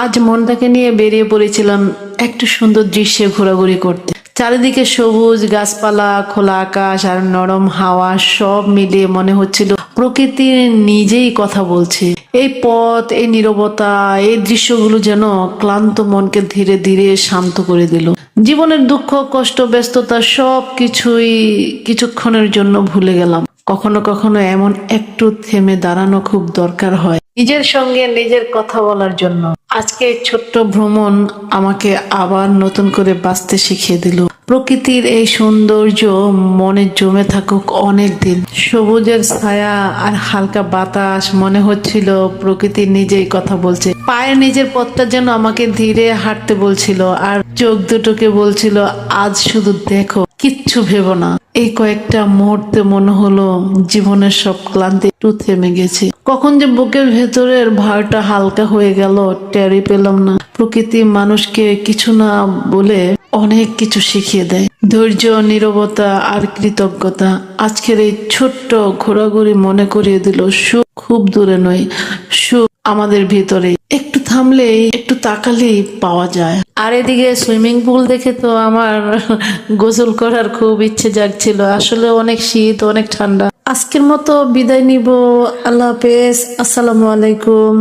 আজ মনটাকে নিয়ে বেরিয়ে পড়েছিলাম একটু সুন্দর দৃশ্যে ঘোরাঘুরি করতে। চারিদিকে সবুজ গাছপালা, খোলা আকাশ আর নরম হাওয়া, সব মিলিয়ে মনে হচ্ছিল প্রকৃতি নিজেই কথা বলছে। এই পথ, এই নীরবতা, এই দৃশ্যগুলো যেন ক্লান্ত মনকে ধীরে ধীরে শান্ত করে দিল। জীবনের দুঃখ, কষ্ট, ব্যস্ততা সব কিছুই কিছুক্ষণের জন্য ভুলে গেলাম। কখনো কখনো এমন একটু থেমে দাঁড়ানো খুব দরকার হয় নিজের সঙ্গে নিজের কথা বলার জন্য। আজকে এই ছোট্ট ভ্রমণ আমাকে আবার নতুন করে বাঁচতে শিখিয়ে দিল। প্রকৃতির এই সৌন্দর্য মনে জমে থাকুক অনেক দিন। সবুজের ছায়া আর হালকা বাতাস, মনে হচ্ছিল প্রকৃতি নিজেই কথা বলছে। পায়ের নিজের পথটা যেন আমাকে ধীরে হাঁটতে বলছিল, আর চোখ দুটোকে বলছিল আজ শুধু দেখো, কিচ্ছু ভেবো না। এই কয়েকটা মুহূর্তে মনে হলো জীবনের সব ক্লান্তি একটু থেমে গেছে। কখন যে বুকের ভেতরের ভারটা হালকা হয়ে গেল টেরই পেলাম না। প্রকৃতি মানুষকে কিছু না বলে অনেক কিছু শিখিয়ে দেয়। ধৈর্য, নীরবতা আর কৃতজ্ঞতা। আজকের এই ছোট্ট ঘোরাঘুরি মনে করিয়ে দিল সুখ খুব দূরে নয়, সুখ আমাদের ভিতরে। একটু থামলেই, একটু তাকালেই পাওয়া যায়। আর এদিকে সুইমিং পুল দেখে তো আমার গোসল করার খুব ইচ্ছে জাগছিল। আসলে অনেক শীত, অনেক ঠান্ডা। আজকের মতো বিদায় নিব। আল্লাহ হাফেজ, আসসালামু আলাইকুম।